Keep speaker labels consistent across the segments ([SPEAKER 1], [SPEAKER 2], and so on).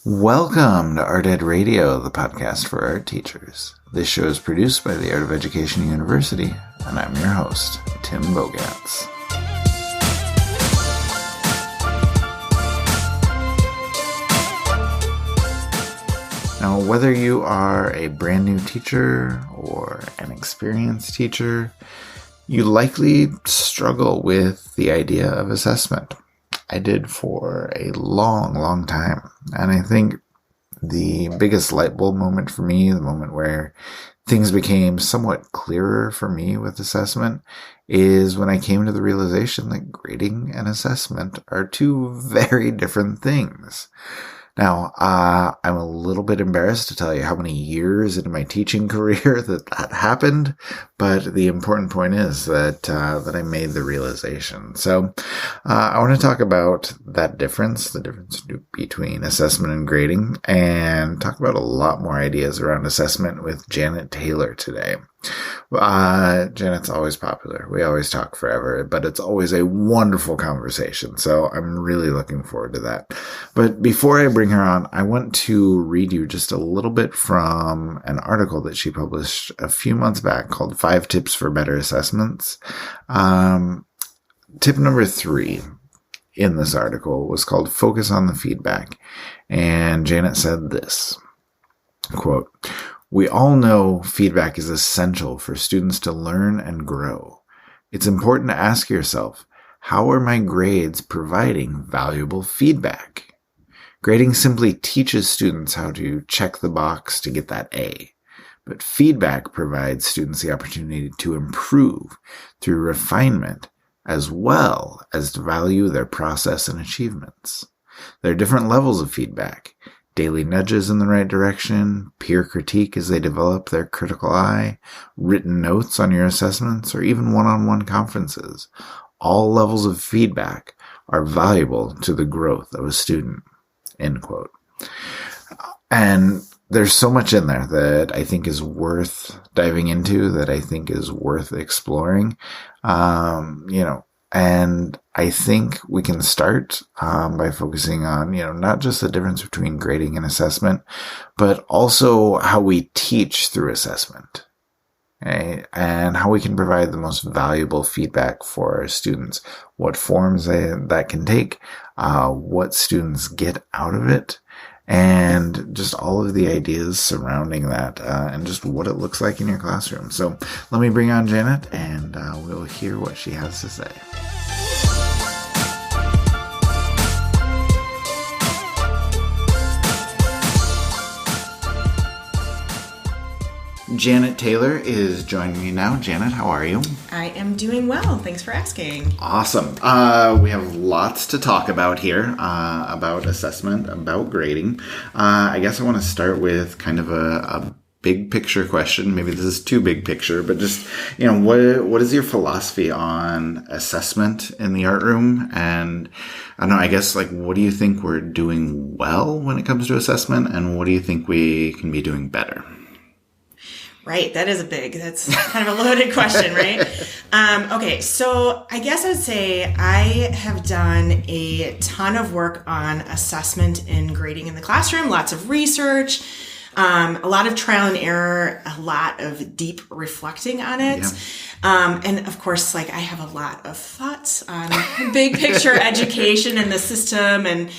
[SPEAKER 1] Welcome to Art Ed Radio, the podcast for art teachers. This show is produced by the Art of Education University, and I'm your host, Tim Bogatz. Now, whether you are a brand new teacher or an experienced teacher, you likely struggle with the idea of assessment. I did for a long time. And I think the biggest light bulb moment for me, the moment where things became somewhat clearer for me with assessment, is when I came to the realization that grading and assessment are two very different things. Now, I'm a little bit embarrassed to tell you how many years into my teaching career that happened, but the important point is that I made the realization. So, I want to talk about that difference, the difference between assessment and grading, and talk about a lot more ideas around assessment with Janet Taylor today. Janet's always popular. We always talk forever, but it's always a wonderful conversation. So I'm really looking forward to that. But before I bring her on, I want to read you just a little bit from an article that she published a few months back called 5 Tips for Better Assessments. Tip number 3 in this article was called Focus on the Feedback. And Janet said this, quote, "We all know feedback is essential for students to learn and grow. It's important to ask yourself, how are my grades providing valuable feedback? Grading simply teaches students how to check the box to get that A, but feedback provides students the opportunity to improve through refinement as well as to value their process and achievements. There are different levels of feedback. Daily nudges in the right direction, peer critique as they develop their critical eye, written notes on your assessments, or even one-on-one conferences. All levels of feedback are valuable to the growth of a student." End quote. And there's so much in there that I think is worth diving into, that I think is worth exploring. And I think we can start by focusing on, not just the difference between grading and assessment, but also how we teach through assessment, okay? And how we can provide the most valuable feedback for our students, what forms that can take, what students get out of it, and just all of the ideas surrounding that, and just what it looks like in your classroom. So let me bring on Janet, and we'll hear what she has to say. Janet Taylor is joining me now. Janet, how are you?
[SPEAKER 2] I am doing well. Thanks for asking.
[SPEAKER 1] Awesome. We have lots to talk about here, about assessment, about grading. I guess I want to start with kind of a big picture question. Maybe this is too big picture, but just, what is your philosophy on assessment in the art room? And I don't know, I guess, what do you think we're doing well when it comes to assessment? And what do you think we can be doing better?
[SPEAKER 2] Right. That's kind of a loaded question, right? Okay. So I guess I'd say I have done a ton of work on assessment and grading in the classroom, lots of research, a lot of trial and error, a lot of deep reflecting on it. Yeah. And of course, I have a lot of thoughts on big picture education and the system and,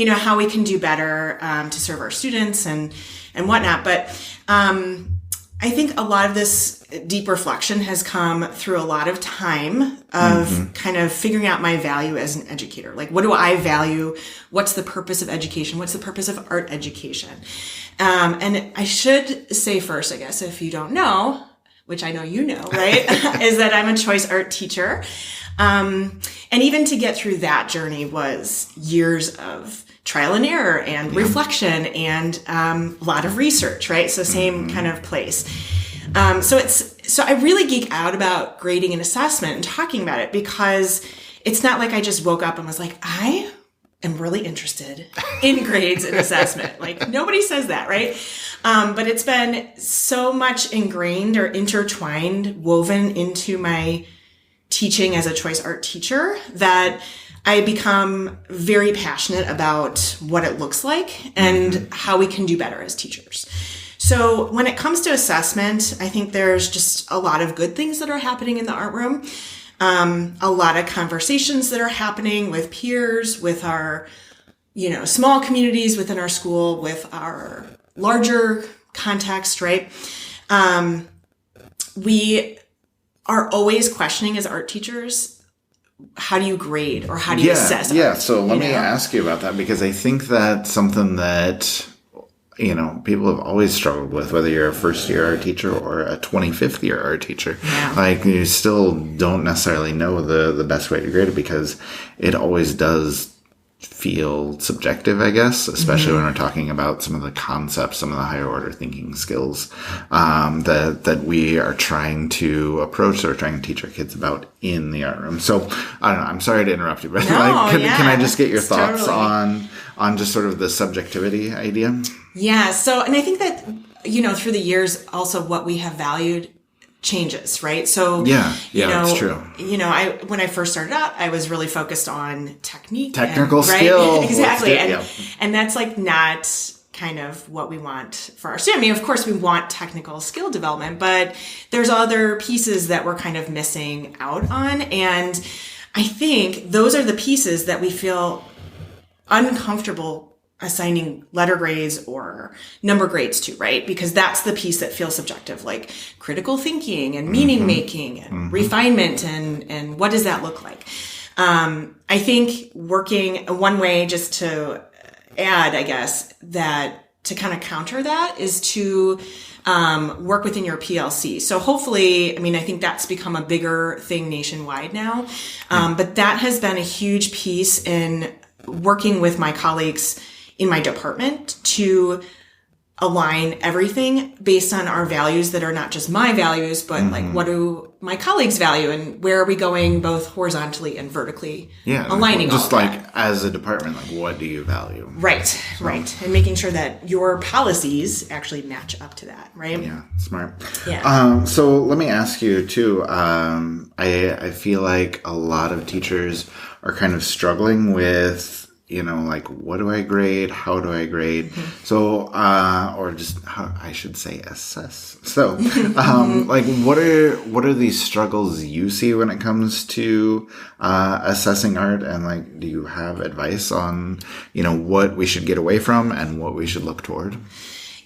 [SPEAKER 2] how we can do better, to serve our students and whatnot. But, I think a lot of this deep reflection has come through a lot of time of kind of figuring out my value as an educator. What do I value? What's the purpose of education? What's the purpose of art education? And I should say first, I guess, if you don't know, which I know you know, right, is that I'm a choice art teacher. And even to get through that journey was years of trial and error and reflection and a lot of research, right? So same kind of place. So I really geek out about grading and assessment and talking about it because it's not like I just woke up and was like, I am really interested in grades and assessment. Nobody says that, right? But it's been so much ingrained or intertwined, woven into my teaching as a choice art teacher that I become very passionate about what it looks like and how we can do better as teachers. So when it comes to assessment, I think there's just a lot of good things that are happening in the art room. A lot of conversations that are happening with peers, with our, small communities within our school, with our larger context, right? We are always questioning as art teachers, how do you grade or how do you assess art?
[SPEAKER 1] Yeah, so let me ask you about that, because I think that's something that, people have always struggled with, whether you're a first-year art teacher or a 25th year art teacher.
[SPEAKER 2] Yeah.
[SPEAKER 1] Like, you still don't necessarily know the best way to grade it, because it always does feel subjective, I guess, especially when we're talking about some of the concepts, some of the higher order thinking skills that we are trying to approach or trying to teach our kids about in the art room. So I don't know, I'm sorry to interrupt you, but can I just get your thoughts on just sort of the subjectivity idea?
[SPEAKER 2] Yeah. So, and I think that, through the years, also what we have valued changes, right? So,
[SPEAKER 1] it's true.
[SPEAKER 2] When I first started out, I was really focused on
[SPEAKER 1] technical skill.
[SPEAKER 2] Exactly. And that's like not kind of what we want for our students. I mean, of course we want technical skill development, but there's other pieces that we're kind of missing out on. And I think those are the pieces that we feel uncomfortable assigning letter grades or number grades to, right? Because that's the piece that feels subjective, like critical thinking and meaning making and refinement and what does that look like? I think one way, just to add, I guess, that to kind of counter that is to work within your PLC. So hopefully, I think that's become a bigger thing nationwide now. But that has been a huge piece in working with my colleagues in my department to align everything based on our values that are not just my values, but like what do my colleagues value and where are we going both horizontally and vertically aligning
[SPEAKER 1] just
[SPEAKER 2] all
[SPEAKER 1] like
[SPEAKER 2] that.
[SPEAKER 1] As a department, like what do you value?
[SPEAKER 2] Right. And making sure that your policies actually match up to that, right?
[SPEAKER 1] Yeah, smart.
[SPEAKER 2] Yeah.
[SPEAKER 1] So let me ask you too, I feel like a lot of teachers are kind of struggling with like, what do I grade? How do I grade? So, or just how I should say assess. So, like, what are these struggles you see when it comes to, assessing art? And like, do you have advice on, what we should get away from and what we should look toward?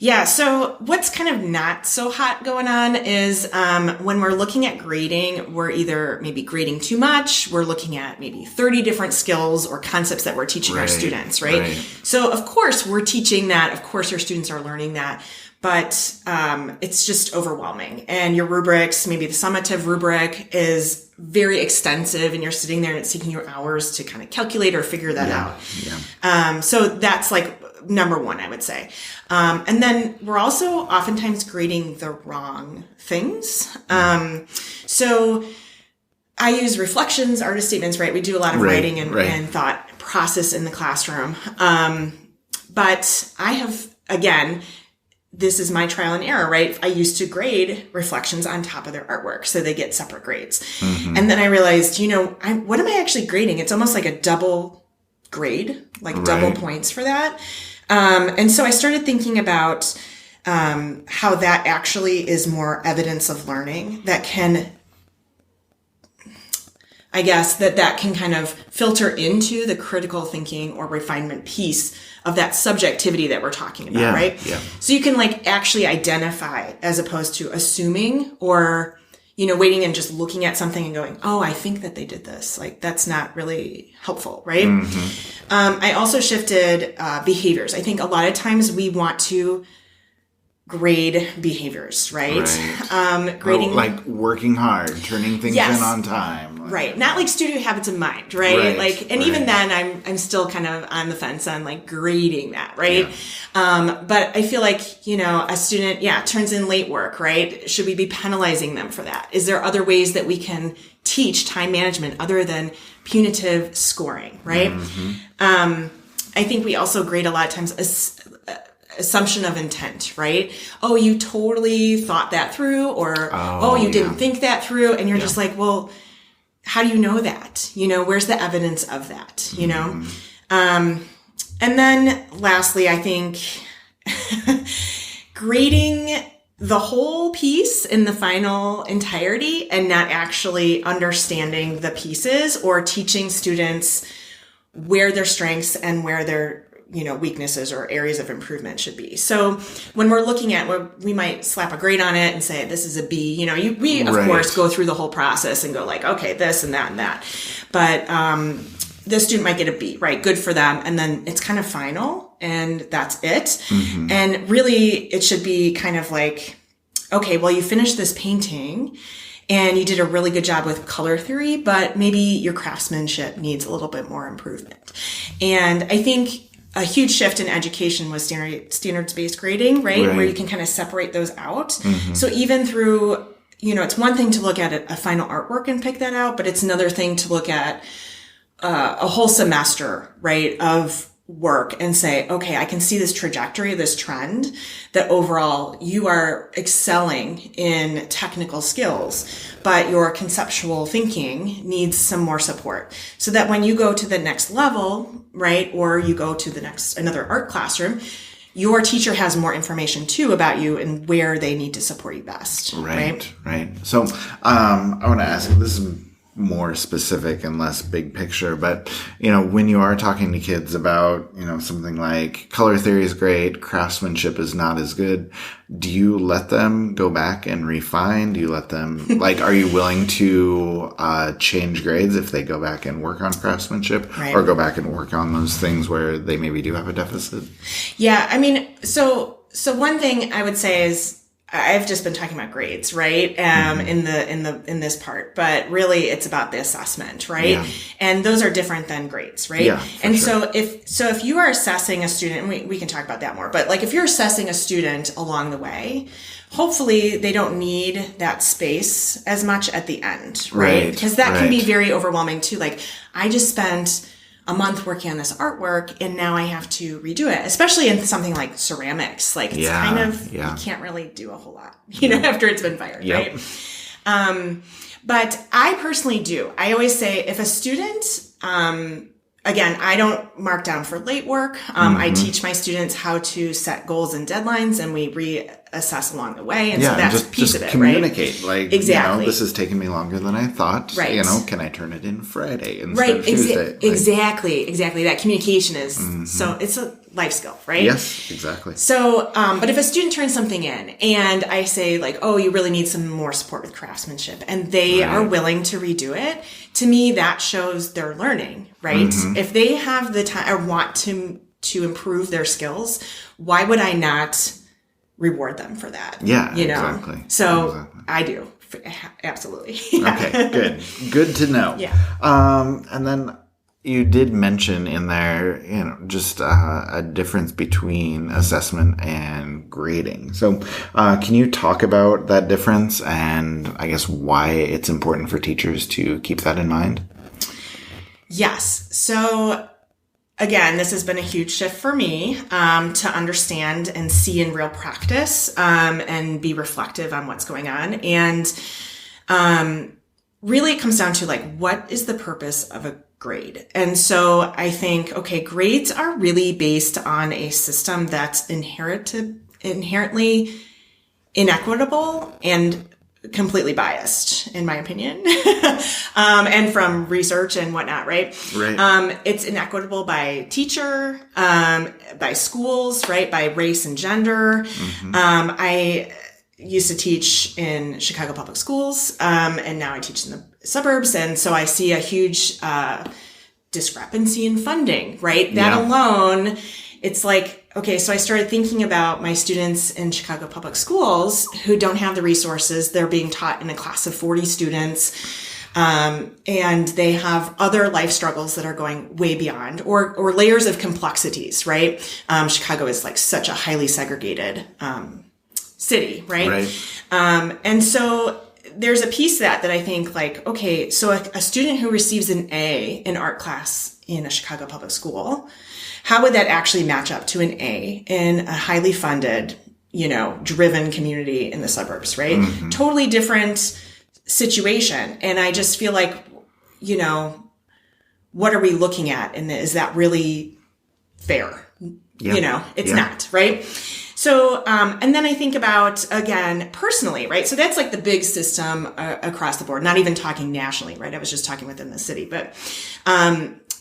[SPEAKER 2] Yeah. So what's kind of not so hot going on is when we're looking at grading, we're either maybe grading too much. We're looking at maybe 30 different skills or concepts that we're teaching our students, right? So of course we're teaching that. Of course your students are learning that. But it's just overwhelming. And your rubrics, maybe the summative rubric is very extensive and you're sitting there and it's taking you hours to kind of calculate or figure that out. Yeah. So that's like number one, I would say. And then we're also oftentimes grading the wrong things. So I use reflections, artist statements, right? We do a lot of writing and thought process in the classroom. But I have, again, this is my trial and error, right? I used to grade reflections on top of their artwork, so they get separate grades. And then I realized, what am I actually grading? It's almost like a double grade, like double points for that. And so I started thinking about how that actually is more evidence of learning that can, I guess, that can kind of filter into the critical thinking or refinement piece of that subjectivity that we're talking about, right? Yeah. So you can like actually identify as opposed to assuming or, waiting and just looking at something and going, oh, I think that they did this. Like that's not really helpful, right? I also shifted behaviors. I think a lot of times we want to grade behaviors, right? Grading,
[SPEAKER 1] like working hard, turning things in on time,
[SPEAKER 2] right? Not like studio habits of mind, right? Like, and even then, I'm still kind of on the fence on like grading that, right? But I feel like a student, turns in late work, right? Should we be penalizing them for that? Is there other ways that we can teach time management other than punitive scoring, right? I think we also grade a lot of times assumption of intent, right? Oh, you totally thought that through, or you didn't think that through, and you're just like, well, how do you know that? Where's the evidence of that? And then lastly, I think grading the whole piece in the final entirety and not actually understanding the pieces or teaching students where their strengths and where their weaknesses or areas of improvement should be. So when we're looking at we might slap a grade on it and say, this is a B, we of course go through the whole process and go like, okay, this and that and that. But, the student might get a B, right? Good for them. And then it's kind of final and that's it. Mm-hmm. And really it should be kind of like, okay, well, you finished this painting and you did a really good job with color theory, but maybe your craftsmanship needs a little bit more improvement. And I think a huge shift in education was standards-based grading, right? Where you can kind of separate those out. Mm-hmm. So even through, it's one thing to look at a final artwork and pick that out, but it's another thing to look at a whole semester, right, of work and say, okay, I can see this trajectory, this trend, that overall you are excelling in technical skills, but your conceptual thinking needs some more support. So that when you go to the next level, right, or you go to another art classroom, your teacher has more information too about you and where they need to support you best. Right.
[SPEAKER 1] So I want to ask, this is more specific and less big picture, but when you are talking to kids about something like color theory is great, craftsmanship is not as good, do you let them go back and refine? Do you let them are you willing to change grades if they go back and work on craftsmanship, or go back and work on those things where they maybe do have a deficit?
[SPEAKER 2] Yeah, I mean, so one thing I would say is, I've just been talking about grades, right? In this part, but really it's about the assessment, right? Yeah. And those are different than grades, right? Yeah, and sure. So if you are assessing a student, and we can talk about that more, but if you're assessing a student along the way, hopefully they don't need that space as much at the end, right? Because that can be very overwhelming too. I just spent a month working on this artwork and now I have to redo it, especially in something like ceramics. It's you can't really do a whole lot, after it's been fired, right? But I personally do. I always say if a student, again, I don't mark down for late work. I teach my students how to set goals and deadlines, and we reassess along the way. And so that's a piece of it,
[SPEAKER 1] communicate.
[SPEAKER 2] Right? Exactly.
[SPEAKER 1] This is taking me longer than I thought. Right. Can I turn it in Friday instead of
[SPEAKER 2] Tuesday? Exactly. That communication is, so it's a life skill, right?
[SPEAKER 1] Yes, exactly.
[SPEAKER 2] So, but if a student turns something in and I say oh, you really need some more support with craftsmanship, and they are willing to redo it, to me, that shows they're learning, right? Mm-hmm. If they have the time or want to improve their skills, why would I not reward them for that?
[SPEAKER 1] Yeah, exactly.
[SPEAKER 2] So
[SPEAKER 1] exactly.
[SPEAKER 2] I do. Absolutely.
[SPEAKER 1] Okay, good to know.
[SPEAKER 2] Yeah.
[SPEAKER 1] And then you did mention in there, just a difference between assessment and grading. So can you talk about that difference and I guess why it's important for teachers to keep that in mind?
[SPEAKER 2] Yes. So again, this has been a huge shift for me to understand and see in real practice and be reflective on what's going on. And really it comes down to what is the purpose of a grade? And so I think, okay, grades are really based on a system that's inherently inequitable and completely biased, in my opinion, and from research and whatnot, right? It's inequitable by teacher, by schools, right? By race and gender. Mm-hmm. I used to teach in Chicago public schools, and now I teach in the suburbs. And so I see a huge discrepancy in funding, right? That alone, it's okay, so I started thinking about my students in Chicago public schools who don't have the resources. They're being taught in a class of 40 students, and they have other life struggles that are going way beyond, or layers of complexities, right? Chicago is such a highly segregated city, right? And so there's a piece of that I think okay, so a student who receives an A in art class in a Chicago public school, how would that actually match up to an A in a highly funded, driven community in the suburbs, right? Mm-hmm. Totally different situation. And I just feel what are we looking at? And is that really fair?
[SPEAKER 1] Yeah.
[SPEAKER 2] It's not, right? So, and then I think about, again, personally, right? So that's like the big system across the board, not even talking nationally, right? I was just talking within the city. But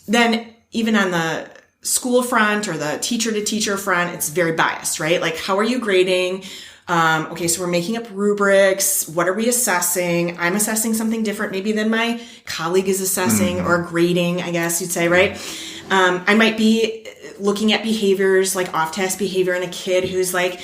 [SPEAKER 2] then even on the school front or the teacher to teacher front, it's very biased, right? Like, how are you grading? Okay, so we're making up rubrics. What are we assessing? I'm assessing something different maybe than my colleague is assessing or grading, I guess you'd say, right? I might be looking at behaviors like off-task behavior in a kid who's like,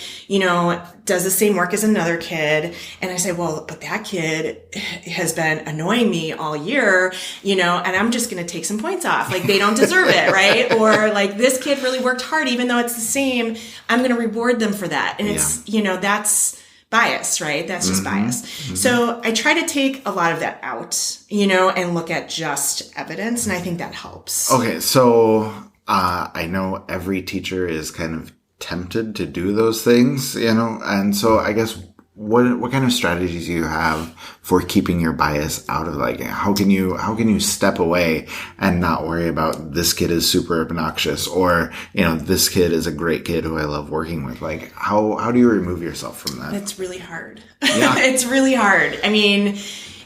[SPEAKER 2] does the same work as another kid. And I say, well, but that kid has been annoying me all year, and I'm just going to take some points off. Like, they don't deserve it, right? Or like, this kid really worked hard, even though it's the same, I'm going to reward them for that. And it's, that's bias, right? That's just bias. So I try to take a lot of that out, and look at just evidence. And I think that helps.
[SPEAKER 1] Okay. So, I know every teacher is kind of tempted to do those things, and so I guess what kind of strategies do you have for keeping your bias out of, like, how can you step away and not worry about this kid is super obnoxious, or, this kid is a great kid who I love working with? Like, how do you remove yourself from that?
[SPEAKER 2] It's really hard.
[SPEAKER 1] Yeah.
[SPEAKER 2] It's really hard. I mean,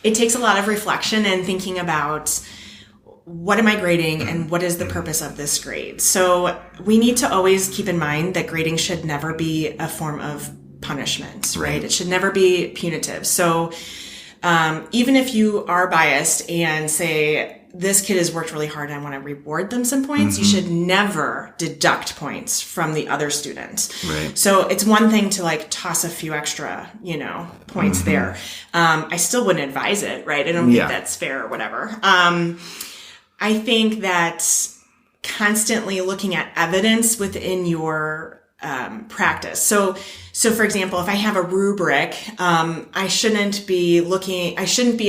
[SPEAKER 2] it takes a lot of reflection and thinking about, what am I grading and what is the purpose of this grade? So we need to always keep in mind that grading should never be a form of punishment, right? It should never be punitive. So even if you are biased and say, this kid has worked really hard and I want to reward them some points, you should never deduct points from the other student.
[SPEAKER 1] Right.
[SPEAKER 2] So it's one thing to like toss a few extra, points there. I still wouldn't advise it, right? I don't think that's fair or whatever. I think that constantly looking at evidence within your practice. So for example, if I have a rubric, I shouldn't be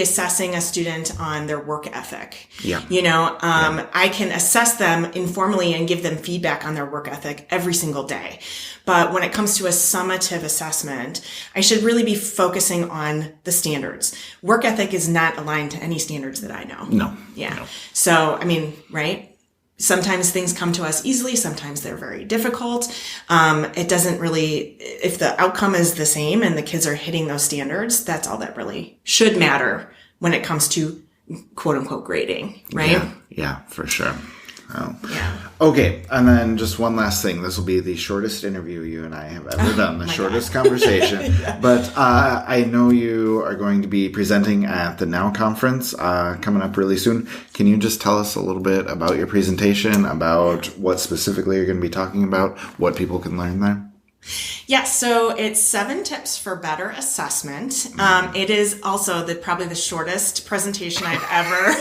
[SPEAKER 2] assessing a student on their work ethic.
[SPEAKER 1] Yeah.
[SPEAKER 2] I can assess them informally and give them feedback on their work ethic every single day. But when it comes to a summative assessment, I should really be focusing on the standards. Work ethic is not aligned to any standards that I know.
[SPEAKER 1] No.
[SPEAKER 2] Yeah.
[SPEAKER 1] No.
[SPEAKER 2] So, I mean, right? Sometimes things come to us easily. Sometimes they're very difficult. It doesn't really, if the outcome is the same and the kids are hitting those standards, that's all that really should matter when it comes to quote unquote grading, right?
[SPEAKER 1] Yeah, for sure. Oh.
[SPEAKER 2] Yeah.
[SPEAKER 1] Okay, and then just one last thing. This will be the shortest interview you and I have ever done, the shortest conversation. But I know you are going to be presenting at the NOW conference coming up really soon. Can you just tell us a little bit about your presentation, about what specifically you're going to be talking about, what people can learn there?
[SPEAKER 2] Yes, so it's 7 tips for better assessment. It is also probably the shortest presentation I've ever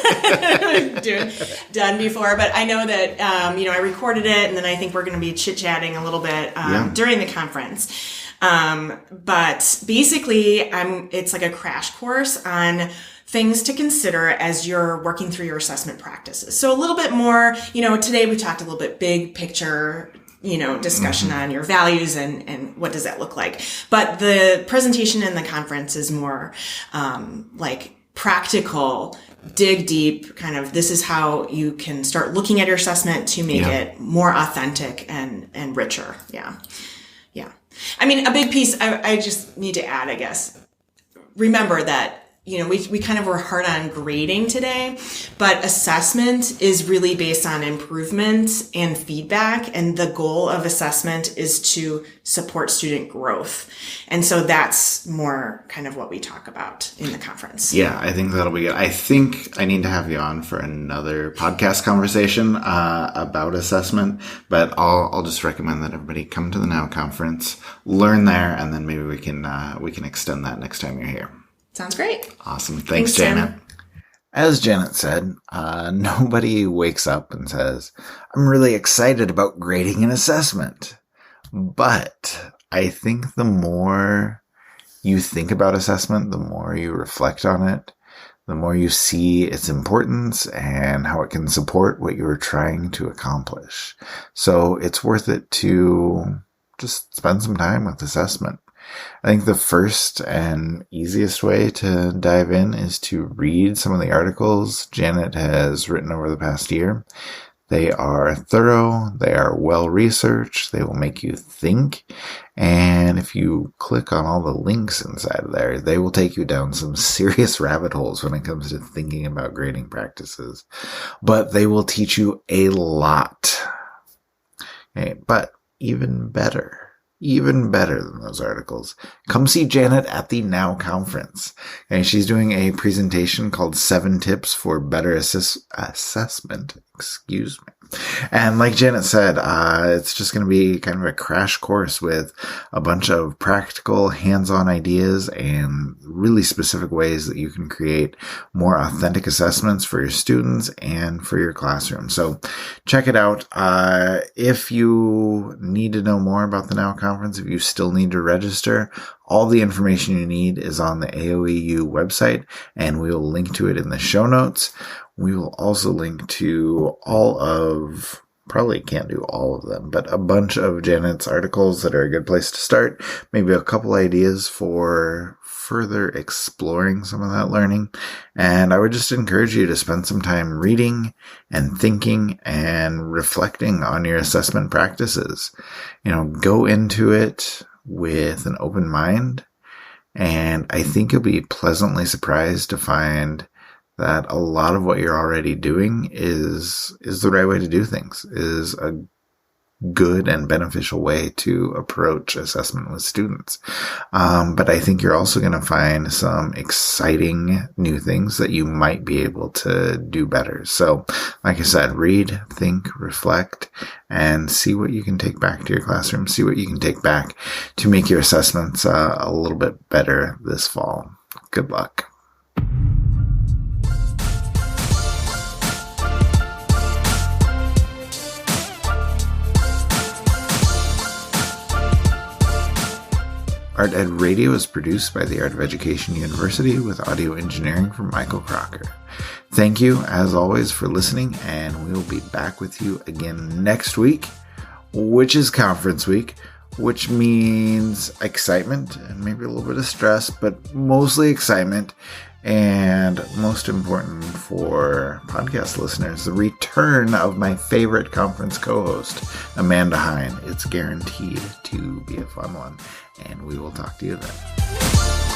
[SPEAKER 2] done before, but I know that, I recorded it, and then I think we're going to be chit-chatting a little bit during the conference. But basically, it's like a crash course on things to consider as you're working through your assessment practices. So a little bit more, today we talked a little bit big picture, discussion on your values and what does that look like. But the presentation in the conference is more like practical, dig deep, kind of this is how you can start looking at your assessment to make it more authentic and richer. Yeah. Yeah. I mean, a big piece I just need to add, I guess, remember that we kind of were hard on grading today, but assessment is really based on improvement and feedback. And the goal of assessment is to support student growth. And so that's more kind of what we talk about in the conference.
[SPEAKER 1] Yeah, I think that'll be good. I think I need to have you on for another podcast conversation about assessment, but I'll just recommend that everybody come to the NOW conference, learn there, and then maybe we can extend that next time you're here.
[SPEAKER 2] Sounds great.
[SPEAKER 1] Awesome. Thanks, Janet. As Janet said, nobody wakes up and says, I'm really excited about grading an assessment. But I think the more you think about assessment, the more you reflect on it, the more you see its importance and how it can support what you're trying to accomplish. So it's worth it to just spend some time with assessment. I think the first and easiest way to dive in is to read some of the articles Janet has written over the past year. They are thorough, they are well-researched, they will make you think, and if you click on all the links inside of there, they will take you down some serious rabbit holes when it comes to thinking about grading practices. But they will teach you a lot. Okay, but even better than those articles, come see Janet at the Now Conference. Okay, she's doing a presentation called 7 Tips for Better Assessment. Excuse me. And like Janet said, it's just going to be kind of a crash course with a bunch of practical, hands-on ideas and really specific ways that you can create more authentic assessments for your students and for your classroom. So check it out. If you need to know more about the Now Conference, if you still need to register, all the information you need is on the AOEU website, and we will link to it in the show notes. We will also link to probably can't do all of them, but a bunch of Janet's articles that are a good place to start. Maybe a couple ideas for further exploring some of that learning. And I would just encourage you to spend some time reading and thinking and reflecting on your assessment practices. Go into it with an open mind. And I think you'll be pleasantly surprised to find that a lot of what you're already doing is the right way to do things, is a good and beneficial way to approach assessment with students. But I think you're also going to find some exciting new things that you might be able to do better. So, like I said, read, think, reflect, and see what you can take back to your classroom, see what you can take back to make your assessments a little bit better this fall. Good luck. Art Ed Radio is produced by the Art of Education University with audio engineering from Michael Crocker. Thank you, as always, for listening, and we will be back with you again next week, which is conference week, which means excitement and maybe a little bit of stress, but mostly excitement. And most important for podcast listeners, the return of my favorite conference co-host, Amanda Hine. It's guaranteed to be a fun one, and we will talk to you then.